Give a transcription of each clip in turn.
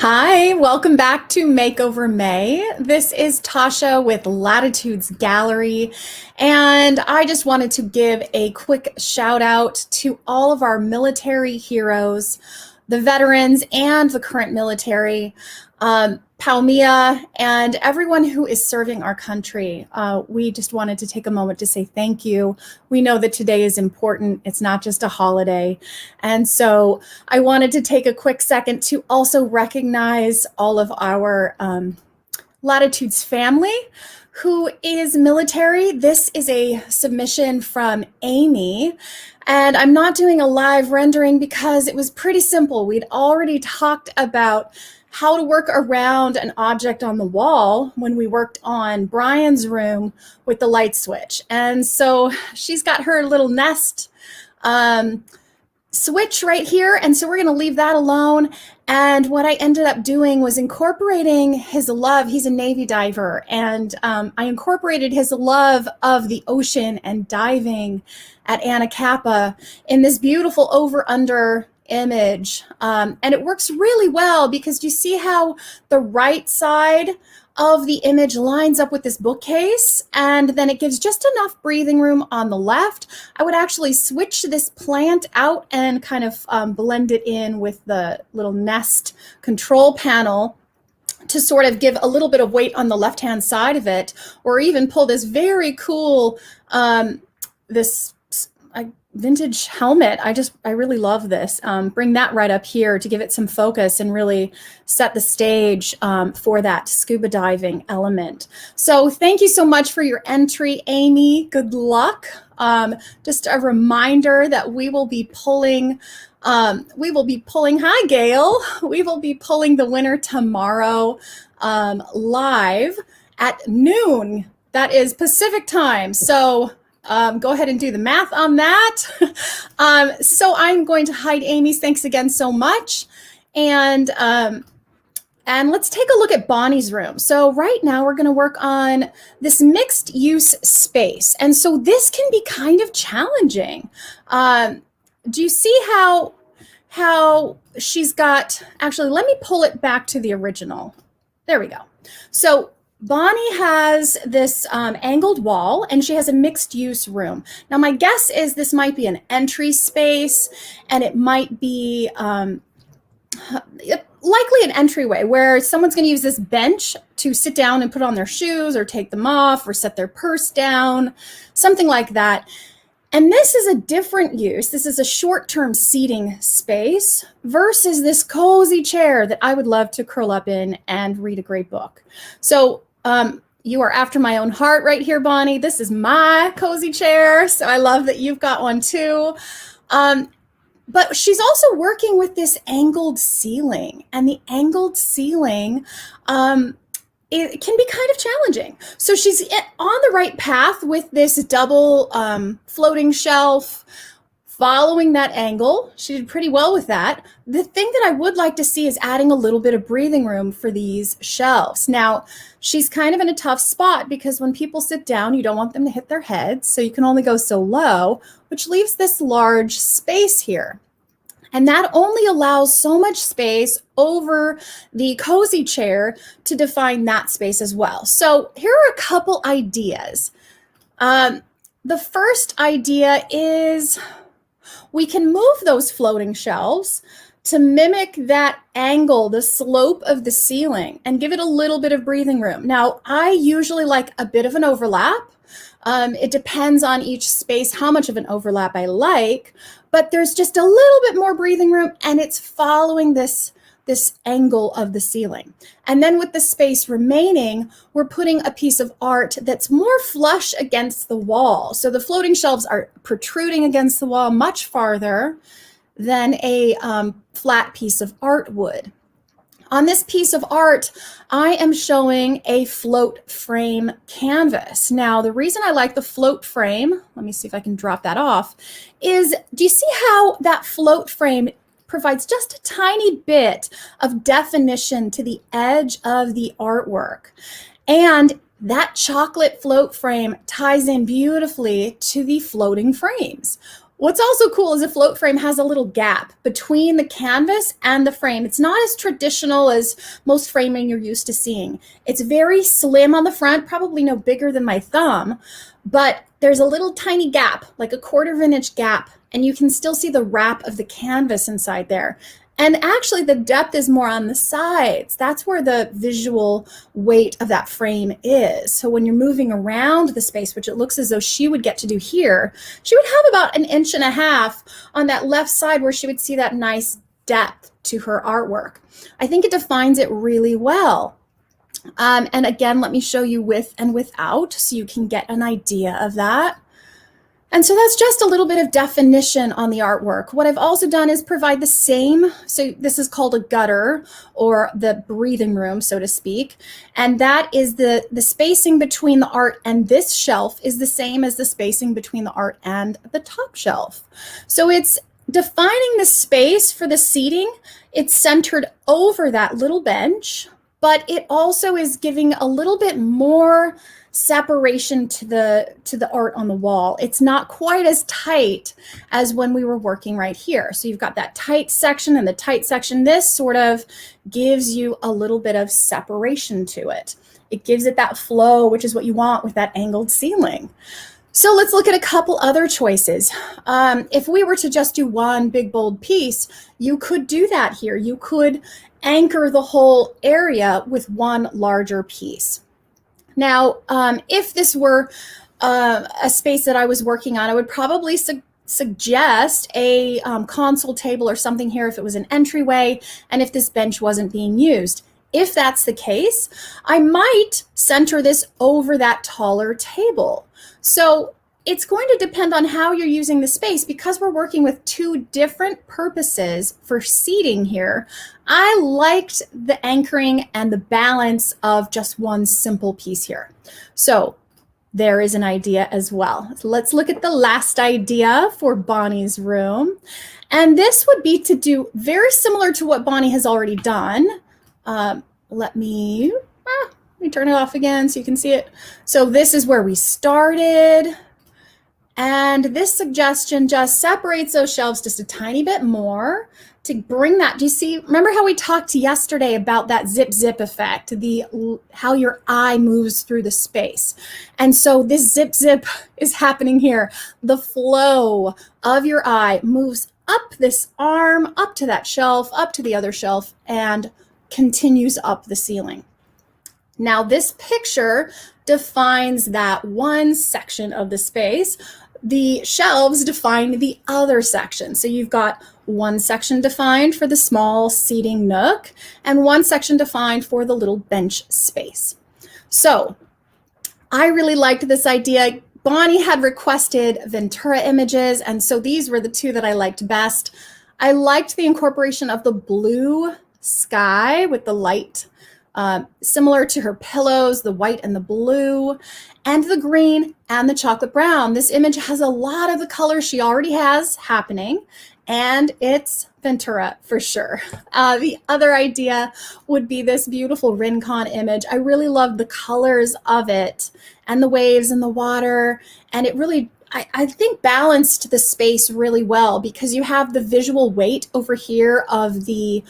Hi, welcome back to Makeover May. This is Tasha with Latitudes Gallery, and I just wanted to give a quick shout out to all of our military heroes, the veterans and the current military, Palmia, and everyone who is serving our country. We just wanted to take a moment to say thank you. We know that today is important. It's not just a holiday. And so I wanted to take a quick second to also recognize all of our Latitudes family who is military. This is a submission from Amy, and I'm not doing a live rendering because it was pretty simple. We'd already talked about how to work around an object on the wall when we worked on Brian's room with the light switch. And so she's got her little nest switch right here, and so we're going to leave that alone. And what I ended up doing was incorporating his love. He's a Navy diver, and I incorporated his love of the ocean and diving at Anacapa in this beautiful over-under image. And it works really well because you see how the right side of the image lines up with this bookcase, and then it gives just enough breathing room on the left. I would actually switch this plant out and kind of blend it in with the little nest control panel to sort of give a little bit of weight on the left-hand side of it, or even pull this very cool, this vintage helmet. I really love this. Bring that right up here to give it some focus and really set the stage for that scuba diving element. So thank you so much for your entry, Amy. Good luck. Just a reminder that we will be pulling, hi Gail, we will be pulling the winner tomorrow live at noon. That is Pacific time. So go ahead and do the math on that. So I'm going to hide Amy's. Thanks again so much. And let's take a look at Bonnie's room. So right now we're going to work on this mixed use space. And so this can be kind of challenging. Do you see how she's got, actually, let me pull it back to the original. There we go. So Bonnie has this angled wall, and she has a mixed use room. Now, my guess is this might be an entry space, and it might be likely an entryway where someone's going to use this bench to sit down and put on their shoes or take them off or set their purse down, something like that. And this is a different use. This is a short-term seating space versus this cozy chair that I would love to curl up in and read a great book. So you are after my own heart right here, Bonnie. This is my cozy chair, so I love that you've got one too. But she's also working with this angled ceiling, and the angled ceiling it can be kind of challenging. So she's on the right path with this double floating shelf, following that angle. She did pretty well with that. The thing that I would like to see is adding a little bit of breathing room for these shelves. Now, she's kind of in a tough spot because when people sit down, you don't want them to hit their heads, so you can only go so low, which leaves this large space here. And that only allows so much space over the cozy chair to define that space as well. So here are a couple ideas. The first idea is we can move those floating shelves to mimic that angle, the slope of the ceiling, and give it a little bit of breathing room. Now, I usually like a bit of an overlap. It depends on each space how much of an overlap I like, but there's just a little bit more breathing room, and it's following this angle of the ceiling. And then with the space remaining, we're putting a piece of art that's more flush against the wall. So the floating shelves are protruding against the wall much farther than a flat piece of art would. On this piece of art, I am showing a float frame canvas. Now, the reason I like the float frame, let me see if I can drop that off, is do you see how that float frame provides just a tiny bit of definition to the edge of the artwork? And that chocolate float frame ties in beautifully to the floating frames. What's also cool is the float frame has a little gap between the canvas and the frame. It's not as traditional as most framing you're used to seeing. It's very slim on the front, probably no bigger than my thumb, but there's a little tiny gap, like a 1/4 of an inch gap, and you can still see the wrap of the canvas inside there. And actually the depth is more on the sides. That's where the visual weight of that frame is. So when you're moving around the space, which it looks as though she would get to do here, she would have about 1.5 inches on that left side where she would see that nice depth to her artwork. I think it defines it really well. And again, let me show you with and without so you can get an idea of that. And so that's just a little bit of definition on the artwork. What I've also done is provide the same, so this is called a gutter or the breathing room, so to speak. And that is the spacing between the art and this shelf is the same as the spacing between the art and the top shelf. So it's defining the space for the seating. It's centered over that little bench, but it also is giving a little bit more separation to the art on the wall. It's not quite as tight as when we were working right here. So you've got that tight section and the tight section. This sort of gives you a little bit of separation to it. It gives it that flow, which is what you want with that angled ceiling. So let's look at a couple other choices. If we were to just do one big bold piece, you could do that here. You could anchor the whole area with one larger piece. Now, if this were a space that I was working on, I would probably suggest a console table or something here if it was an entryway and if this bench wasn't being used. If that's the case, I might center this over that taller table. So it's going to depend on how you're using the space. Because we're working with two different purposes for seating here, I liked the anchoring and the balance of just one simple piece here. So there is an idea as well. Let's look at the last idea for Bonnie's room. And this would be to do very similar to what Bonnie has already done. Let me turn it off again so you can see it. So this is where we started. And this suggestion just separates those shelves just a tiny bit more to bring that. Do you see, remember how we talked yesterday about that zip zip effect, how your eye moves through the space. And so this zip zip is happening here. The flow of your eye moves up this arm, up to that shelf, up to the other shelf, and continues up the ceiling. Now this picture defines that one section of the space. The shelves define the other section. So you've got one section defined for the small seating nook and one section defined for the little bench space. So I really liked this idea. Bonnie had requested Ventura images, and so these were the two that I liked best. I liked the incorporation of the blue sky with the light, similar to her pillows, the white and the blue, and the green and the chocolate brown. This image has a lot of the colors she already has happening, and it's Ventura for sure. The other idea would be this beautiful Rincon image. I really love the colors of it and the waves and the water, and it really, I think, balanced the space really well because you have the visual weight over here of the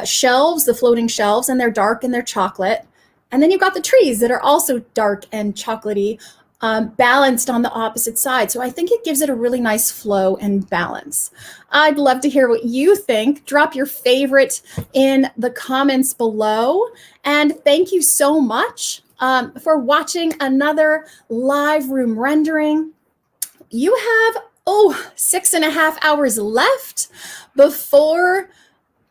shelves, the floating shelves, and they're dark and they're chocolate. And then you've got the trees that are also dark and chocolatey, balanced on the opposite side. So I think it gives it a really nice flow and balance. I'd love to hear what you think. Drop your favorite in the comments below. And thank you so much for watching another live room rendering. You have, 6.5 hours left before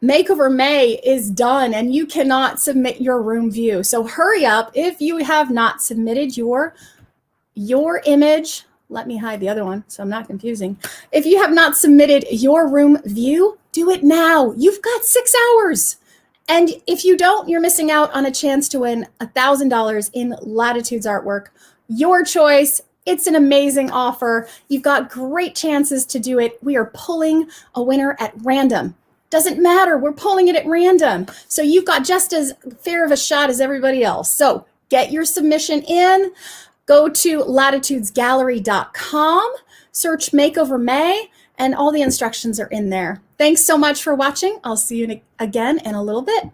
Makeover May is done and you cannot submit your room view. So hurry up if you have not submitted your image. Let me hide the other one so I'm not confusing. If you have not submitted your room view, do it now. You've got 6 hours. And if you don't, you're missing out on a chance to win $1,000 in Latitudes artwork. Your choice. It's an amazing offer. You've got great chances to do it. We are pulling a winner at random. Doesn't matter, we're pulling it at random. So you've got just as fair of a shot as everybody else. So get your submission in, go to latitudesgallery.com, search Makeover May, and all the instructions are in there. Thanks so much for watching. I'll see you again in a little bit.